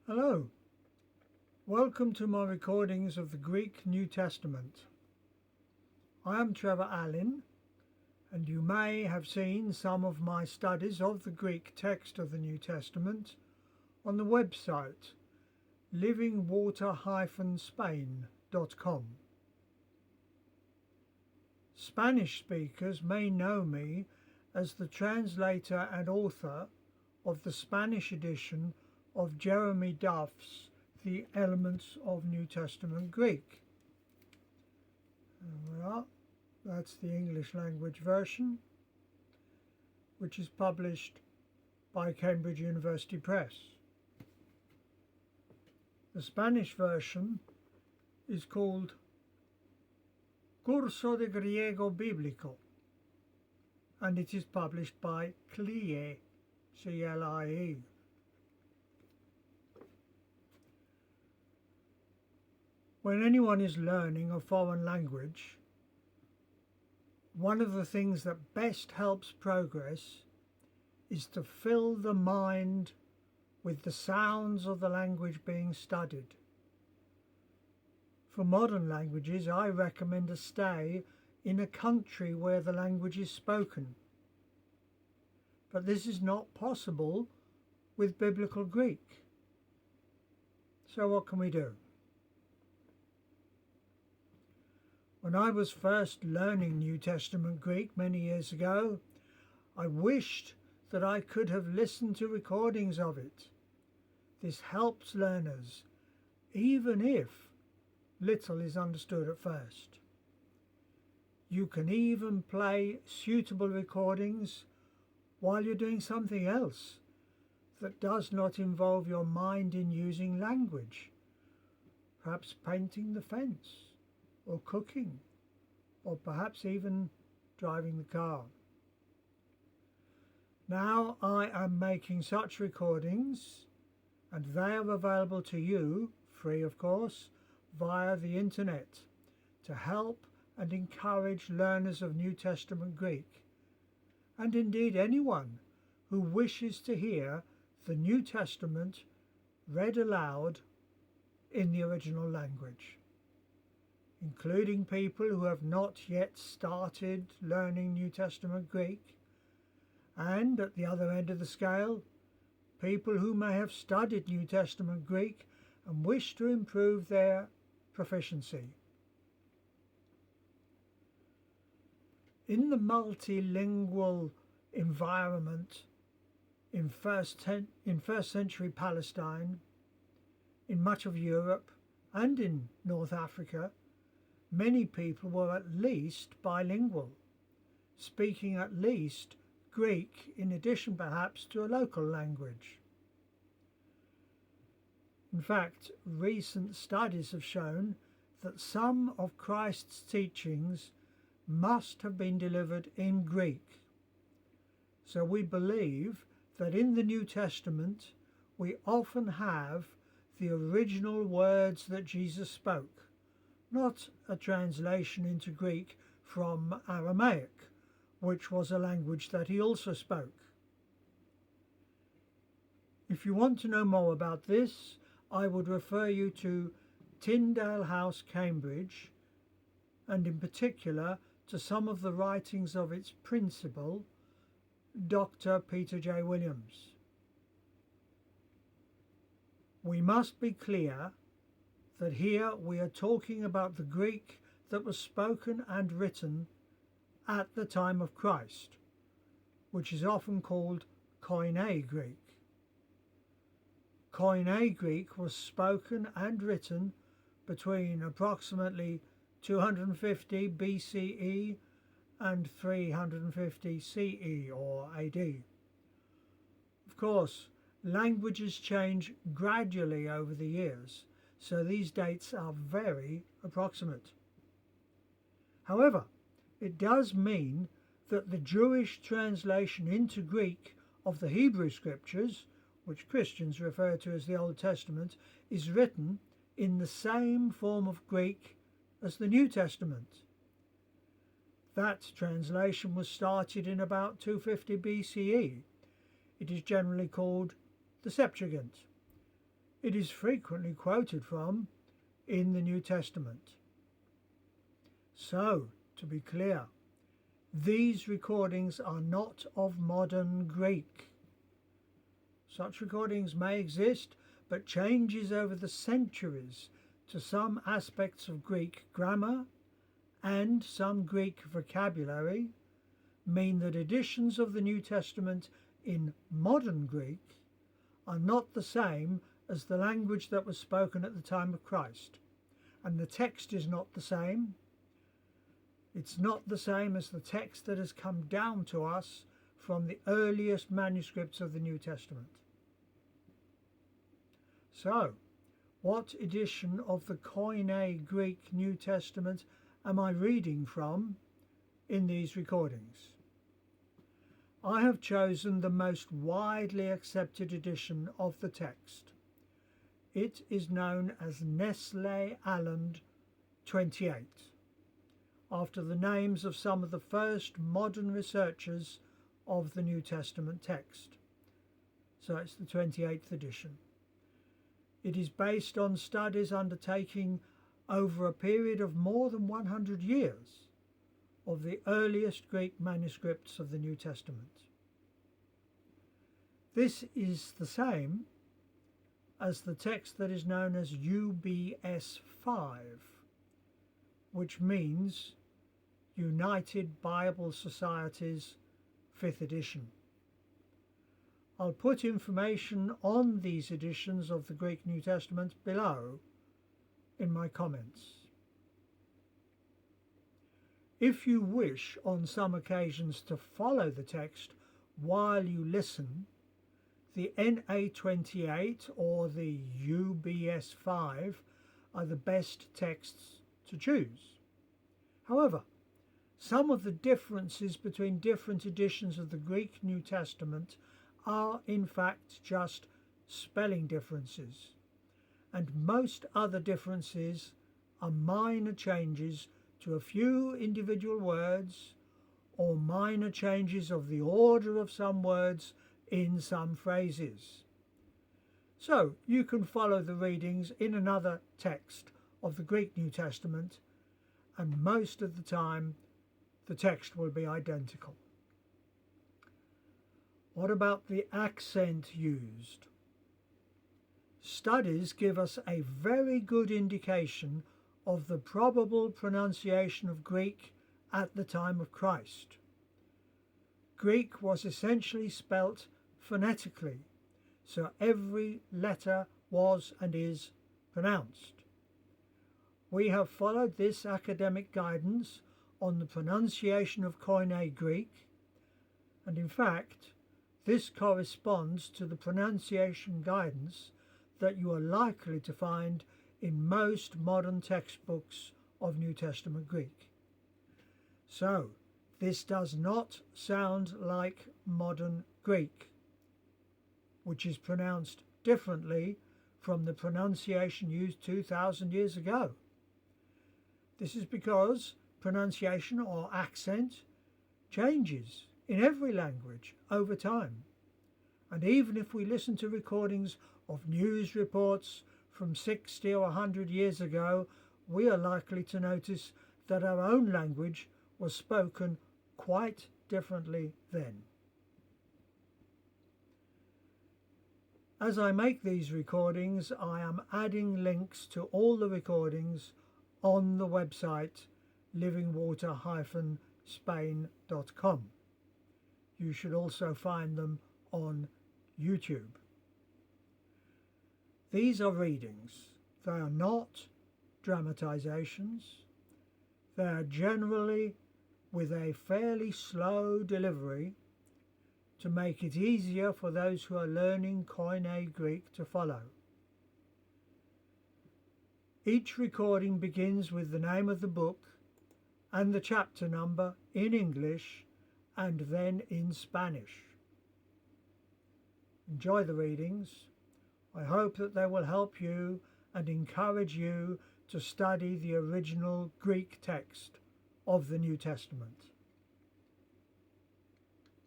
Hello, welcome to my recordings of the Greek New Testament. I am Trevor Allen, and you may have seen some of my studies of the Greek text of the New Testament on the website livingwater-spain.com. Spanish speakers may know me as the translator and author of the Spanish edition of Jeremy Duff's The Elements of New Testament Greek. There we are. That's the English language version, which is published by Cambridge University Press. The Spanish version is called Curso de Griego Bíblico, and it is published by CLIE, C-L-I-E. When anyone is learning a foreign language, one of the things that best helps progress is to fill the mind with the sounds of the language being studied. For modern languages, I recommend a stay in a country where the language is spoken. But this is not possible with Biblical Greek. So what can we do? When I was first learning New Testament Greek many years ago, I wished that I could have listened to recordings of it. This helps learners, even if little is understood at first. You can even play suitable recordings while you're doing something else that does not involve your mind in using language, perhaps painting the fence, or cooking, or perhaps even driving the car. Now I am making such recordings, and they are available to you, free of course, via the internet, to help and encourage learners of New Testament Greek, and indeed anyone who wishes to hear the New Testament read aloud in the original language, including people who have not yet started learning New Testament Greek, and at the other end of the scale, people who may have studied New Testament Greek and wish to improve their proficiency. In the multilingual environment in first century Palestine, in much of Europe and in North Africa, many people were at least bilingual, speaking at least Greek in addition perhaps to a local language. In fact, recent studies have shown that some of Christ's teachings must have been delivered in Greek. So we believe that in the New Testament we often have the original words that Jesus spoke, not a translation into Greek from Aramaic, which was a language that he also spoke. If you want to know more about this, I would refer you to Tyndale House, Cambridge, and in particular to some of the writings of its principal, Dr. Peter J. Williams. We must be clear that here we are talking about the Greek that was spoken and written at the time of Christ, which is often called Koine Greek. Koine Greek was spoken and written between approximately 250 BCE and 350 CE or AD. Of course, languages change gradually over the years, so these dates are very approximate. However, it does mean that the Jewish translation into Greek of the Hebrew Scriptures, which Christians refer to as the Old Testament, is written in the same form of Greek as the New Testament. That translation was started in about 250 BCE. It is generally called the Septuagint. it is frequently quoted from in the New Testament. So, to be clear, these recordings are not of modern Greek. Such recordings may exist, but changes over the centuries to some aspects of Greek grammar and some Greek vocabulary mean that editions of the New Testament in modern Greek are not the same as the language that was spoken at the time of Christ, and the text is not the same. It's not the same as the text that has come down to us from the earliest manuscripts of the New Testament. So, what edition of the Koine Greek New Testament am I reading from in these recordings? I have chosen the most widely accepted edition of the text. It is known as Nestle-Aland 28, after the names of some of the first modern researchers of the New Testament text. So it's the 28th edition. It is based on studies undertaken over a period of more than 100 years of the earliest Greek manuscripts of the New Testament. This is the same as the text that is known as UBS 5, which means United Bible Society's 5th edition. I'll put information on these editions of the Greek New Testament below in my comments. If you wish on some occasions to follow the text while you listen, the NA28 or the UBS 5 are the best texts to choose. However, some of the differences between different editions of the Greek New Testament are in fact just spelling differences, and most other differences are minor changes to a few individual words or minor changes of the order of some words in some phrases. So you can follow the readings in another text of the Greek New Testament, and most of the time the text will be identical. What about the accent used? Studies give us a very good indication of the probable pronunciation of Greek at the time of Christ. Greek was essentially spelt phonetically, so every letter was and is pronounced. We have followed this academic guidance on the pronunciation of Koine Greek, and in fact, this corresponds to the pronunciation guidance that you are likely to find in most modern textbooks of New Testament Greek. So, this does not sound like modern Greek, which is pronounced differently from the pronunciation used 2,000 years ago. This is because pronunciation or accent changes in every language over time. And even if we listen to recordings of news reports from 60 or 100 years ago, we are likely to notice that our own language was spoken quite differently then. As I make these recordings, I am adding links to all the recordings on the website livingwater-spain.com. You should also find them on YouTube. These are readings. They are not dramatizations. They are generally with a fairly slow delivery to make it easier for those who are learning Koine Greek to follow. Each recording begins with the name of the book and the chapter number in English and then in Spanish. Enjoy the readings. I hope that they will help you and encourage you to study the original Greek text of the New Testament.